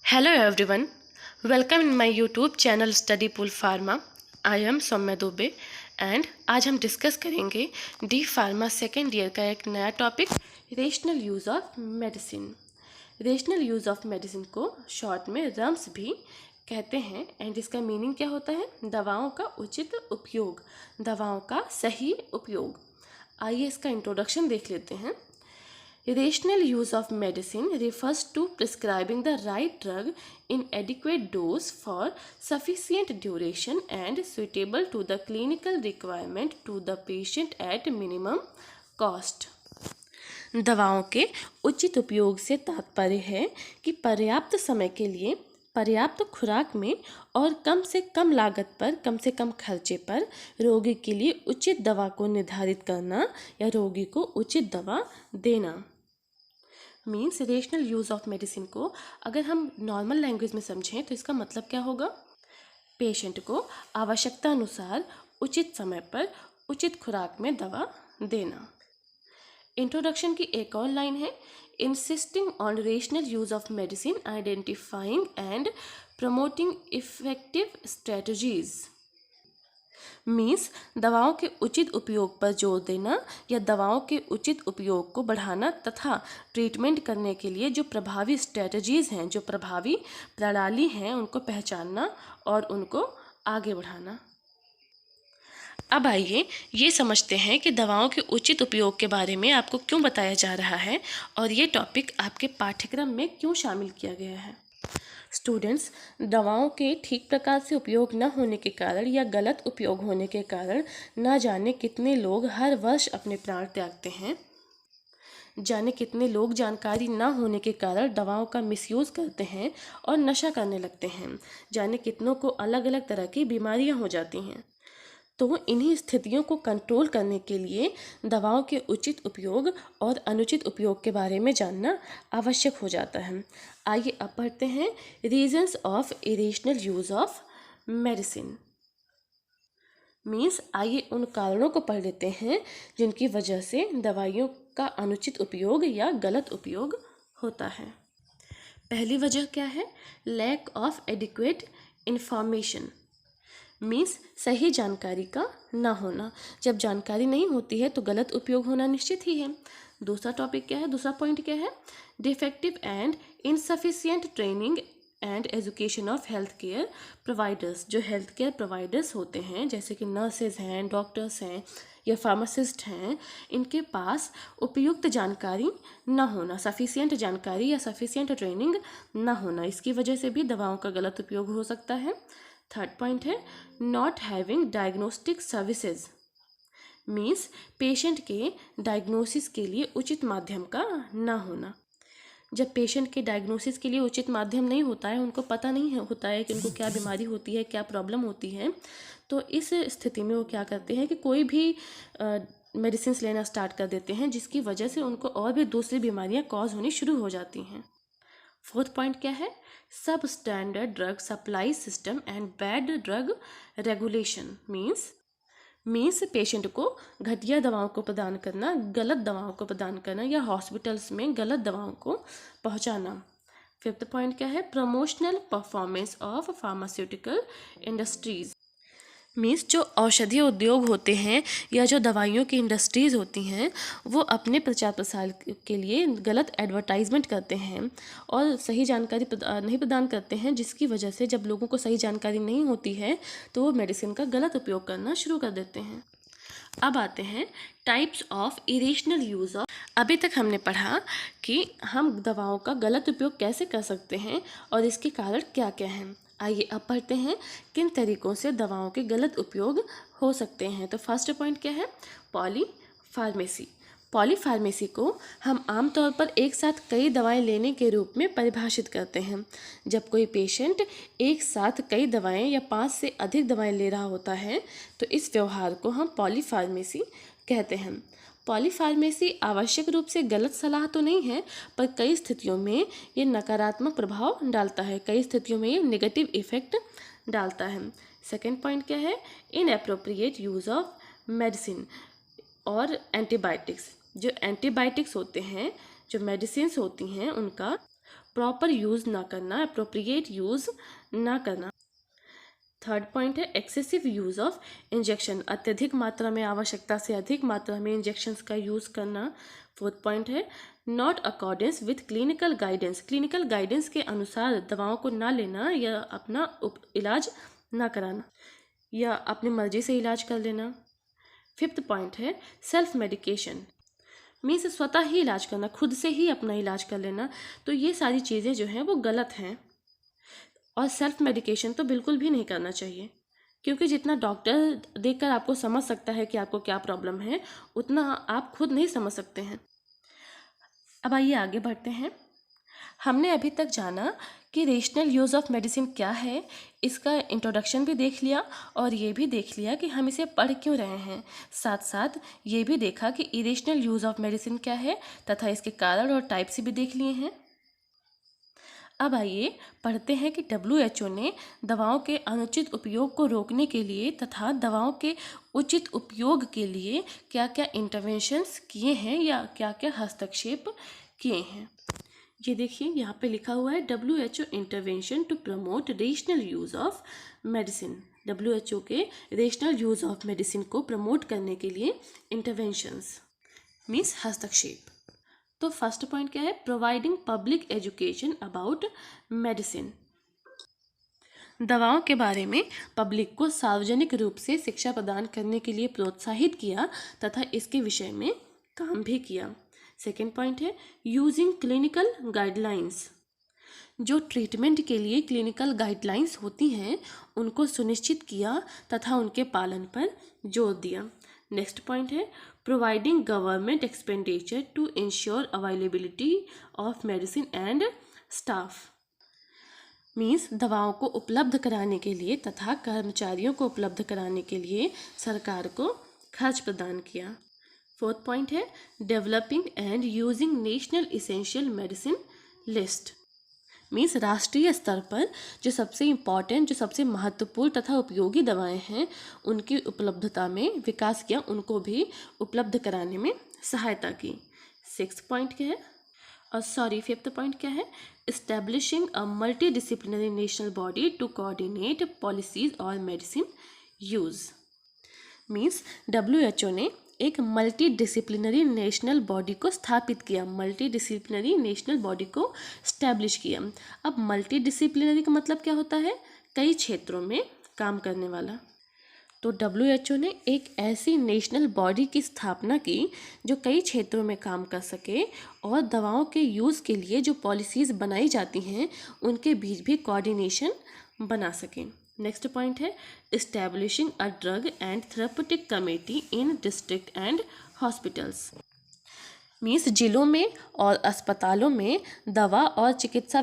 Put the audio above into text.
Hello everyone, welcome in my YouTube channel Study Pool Pharma. I am Saumya Dubey and आज हम discuss करेंगे D pharma second year का एक नया topic rational use of medicine. Rational use of medicine को short में रम्स भी कहते हैं एंड इसका मीनिंग क्या होता है? दवाओं का उचित उपयोग, दवाओं का सही उपयोग। आइए इसका इंट्रोडक्शन देख लेते हैं। Rational use of medicine refers to prescribing the right drug in adequate dose for sufficient duration and suitable to the clinical requirement to the patient at minimum cost. दवाओं के उचित उपयोग से तात्पर्य है कि पर्याप्त समय के लिए पर्याप्त खुराक में और कम से कम लागत पर कम से कम खर्चे पर रोगी के लिए उचित दवा को निर्धारित करना या रोगी को उचित दवा देना। Means rational use of medicine को अगर हम नॉर्मल लैंग्वेज में समझें तो इसका मतलब क्या होगा? पेशेंट को आवश्यकता अनुसार उचित समय पर उचित खुराक में दवा देना। इंट्रोडक्शन की एक और लाइन है, insisting on rational use of medicine, identifying and promoting effective strategies. Means दवाओं के उचित उपयोग पर जोर देना या दवाओं के उचित उपयोग को बढ़ाना तथा ट्रीटमेंट करने के लिए जो प्रभावी स्ट्रेटजीज़ हैं, जो प्रभावी प्रणाली हैं, उनको पहचानना और उनको आगे बढ़ाना। अब आइए ये समझते हैं कि दवाओं के उचित उपयोग के बारे में आपको क्यों बताया जा रहा है और ये टॉपिक आपके पाठ्यक्रम में क्यों शामिल किया गया है। स्टूडेंट्स, दवाओं के ठीक प्रकार से उपयोग न होने के कारण या गलत उपयोग होने के कारण न जाने कितने लोग हर वर्ष अपने प्राण त्यागते हैं। जाने कितने लोग जानकारी न होने के कारण दवाओं का मिसयूज़ करते हैं और नशा करने लगते हैं। जाने कितनों को अलग अलग तरह की बीमारियां हो जाती हैं। तो इन्हीं स्थितियों को कंट्रोल करने के लिए दवाओं के उचित उपयोग और अनुचित उपयोग के बारे में जानना आवश्यक हो जाता है। आइए अब पढ़ते हैं reasons of irrational use of medicine. Means आइए उन कारणों को पढ़ लेते हैं जिनकी वजह से दवाइयों का अनुचित उपयोग या गलत उपयोग होता है। पहली वजह क्या है? Lack of adequate information. Means सही जानकारी का ना होना। जब जानकारी नहीं होती है तो गलत उपयोग होना निश्चित ही है। दूसरा टॉपिक क्या है? दूसरा पॉइंट क्या है? Defective and insufficient training and education of health care providers. जो हेल्थ केयर प्रोवाइडर्स होते हैं जैसे कि नर्सेज हैं, डॉक्टर्स हैं या फार्मासिस्ट हैं, इनके पास उपयुक्त जानकारी ना होना, सफिशिएंट जानकारी या सफिशिएंट ट्रेनिंग ना होना, इसकी वजह से भी दवाओं का गलत उपयोग हो सकता है। थर्ड पॉइंट है not having diagnostic services. Means patient के डायग्नोसिस के लिए उचित माध्यम का ना होना। जब पेशेंट के डायग्नोसिस के लिए उचित माध्यम नहीं होता है, उनको पता नहीं होता है कि उनको क्या बीमारी होती है, क्या प्रॉब्लम होती है, तो इस स्थिति में वो क्या करते हैं कि कोई भी मेडिसिन लेना स्टार्ट कर देते हैं जिसकी वजह से उनको और भी दूसरी बीमारियां कॉज होनी शुरू हो जाती हैं। फोर्थ पॉइंट क्या है? सब standard drug supply system and bad drug regulation. Means patient को घटिया दवाओं को प्रदान करना, गलत दवाओं को प्रदान करना या हॉस्पिटल्स में गलत दवाओं को पहुंचाना। फिफ्थ पॉइंट क्या है? Promotional performance of pharmaceutical industries. Means जो औषधीय उद्योग होते हैं या जो दवाइयों की इंडस्ट्रीज़ होती हैं वो अपने प्रचार प्रसार के लिए गलत एडवर्टाइजमेंट करते हैं और सही जानकारी नहीं प्रदान करते हैं, जिसकी वजह से जब लोगों को सही जानकारी नहीं होती है तो वो मेडिसिन का गलत उपयोग करना शुरू कर देते हैं। अब आते हैं types of irrational use of. अभी तक हमने पढ़ा कि हम दवाओं का गलत उपयोग कैसे कर सकते हैं और इसके कारण क्या क्या हैं। आइए अब पढ़ते हैं किन तरीक़ों से दवाओं के गलत उपयोग हो सकते हैं। तो फर्स्ट पॉइंट क्या है? पॉलीफार्मेसी। पॉलीफार्मेसी को हम आमतौर पर एक साथ कई दवाएं लेने के रूप में परिभाषित करते हैं। जब कोई पेशेंट एक साथ कई दवाएं या 5 से अधिक दवाएं ले रहा होता है तो इस व्यवहार को हम पॉलीफार्मेसी कहते हैं। पॉलीफार्मेसी आवश्यक रूप से गलत सलाह तो नहीं है, पर कई स्थितियों में ये नकारात्मक प्रभाव डालता है, कई स्थितियों में ये नेगेटिव इफेक्ट डालता है। सेकेंड पॉइंट क्या है? इनएप्रोप्रिएट यूज़ ऑफ मेडिसिन और एंटीबायोटिक्स। जो एंटीबायोटिक्स होते हैं, जो मेडिसिन्स होती हैं, उनका प्रॉपर यूज़ ना करना, अप्रोप्रिएट यूज़ ना करना। थर्ड पॉइंट है एक्सेसिव यूज़ ऑफ इंजेक्शन, अत्यधिक मात्रा में, आवश्यकता से अधिक मात्रा में इंजेक्शंस का यूज़ करना। फोर्थ पॉइंट है not accordance with clinical guidance, clinical guidance के अनुसार दवाओं को ना लेना या अपना इलाज ना कराना या अपनी मर्जी से इलाज कर लेना। फिफ्थ पॉइंट है सेल्फ मेडिकेशन, मीन्स स्वतः ही इलाज करना, खुद से ही अपना इलाज कर लेना। तो ये सारी चीज़ें जो हैं वो गलत हैं और सेल्फ मेडिकेशन तो बिल्कुल भी नहीं करना चाहिए, क्योंकि जितना डॉक्टर देखकर आपको समझ सकता है कि आपको क्या प्रॉब्लम है, उतना आप खुद नहीं समझ सकते हैं। अब आइए आगे बढ़ते हैं। हमने अभी तक जाना कि रेशनल यूज़ ऑफ मेडिसिन क्या है, इसका इंट्रोडक्शन भी देख लिया और ये भी देख लिया कि हम इसे पढ़ क्यों रहे हैं। साथ साथ ये भी देखा कि इरेशनल यूज़ ऑफ मेडिसिन क्या है तथा इसके कारण और टाइप्स भी देख लिए हैं। अब आइए पढ़ते हैं कि WHO ने दवाओं के अनुचित उपयोग को रोकने के लिए तथा दवाओं के उचित उपयोग के लिए क्या क्या इंटरवेंशंस किए हैं या क्या क्या हस्तक्षेप किए हैं। ये देखिए यहाँ पे लिखा हुआ है WHO intervention to promote rational use of medicine. WHO के रेशनल यूज़ ऑफ मेडिसिन को प्रमोट करने के लिए इंटरवेंशंस मीन्स हस्तक्षेप। तो फर्स्ट पॉइंट क्या है, providing public education about medicine, दवाओं के बारे में पब्लिक को सार्वजनिक रूप से शिक्षा प्रदान करने के लिए प्रोत्साहित किया तथा इसके विषय में काम भी किया। सेकेंड पॉइंट है यूजिंग क्लिनिकल गाइडलाइंस, जो ट्रीटमेंट के लिए क्लिनिकल गाइडलाइंस होती हैं उनको सुनिश्चित किया तथा उनके पालन पर जोर दिया। नेक्स्ट पॉइंट है providing government expenditure to ensure availability of medicine and staff, means दवाओं को उपलब्ध कराने के लिए तथा कर्मचारियों को उपलब्ध कराने के लिए सरकार को खर्च प्रदान किया। फोर्थ पॉइंट है developing and using national essential medicine list, means राष्ट्रीय स्तर पर जो सबसे इम्पॉर्टेंट, जो सबसे महत्वपूर्ण तथा उपयोगी दवाएं हैं उनकी उपलब्धता में विकास किया, उनको भी उपलब्ध कराने में सहायता की। सिक्स्थ पॉइंट क्या है, फिफ्थ पॉइंट क्या है, establishing a multi disciplinary national body to coordinate policies और मेडिसिन यूज़, मीन्स WHO ने एक मल्टी डिसिप्लिनरी नेशनल बॉडी को स्थापित किया, मल्टी डिसिप्लिनरी नेशनल बॉडी को स्टैब्लिश किया। अब मल्टी डिसिप्लिनरी का मतलब क्या होता है, कई क्षेत्रों में काम करने वाला। तो WHO ने एक ऐसी नेशनल बॉडी की स्थापना की जो कई क्षेत्रों में काम कर सके और दवाओं के यूज़ के लिए जो पॉलिसीज़ बनाई जाती हैं उनके बीच भी कोऑर्डिनेशन बना सकें। नेक्स्ट पॉइंट है establishing a drug and therapeutic committee in district and hospitals, means जिलों में और अस्पतालों में दवा और चिकित्सा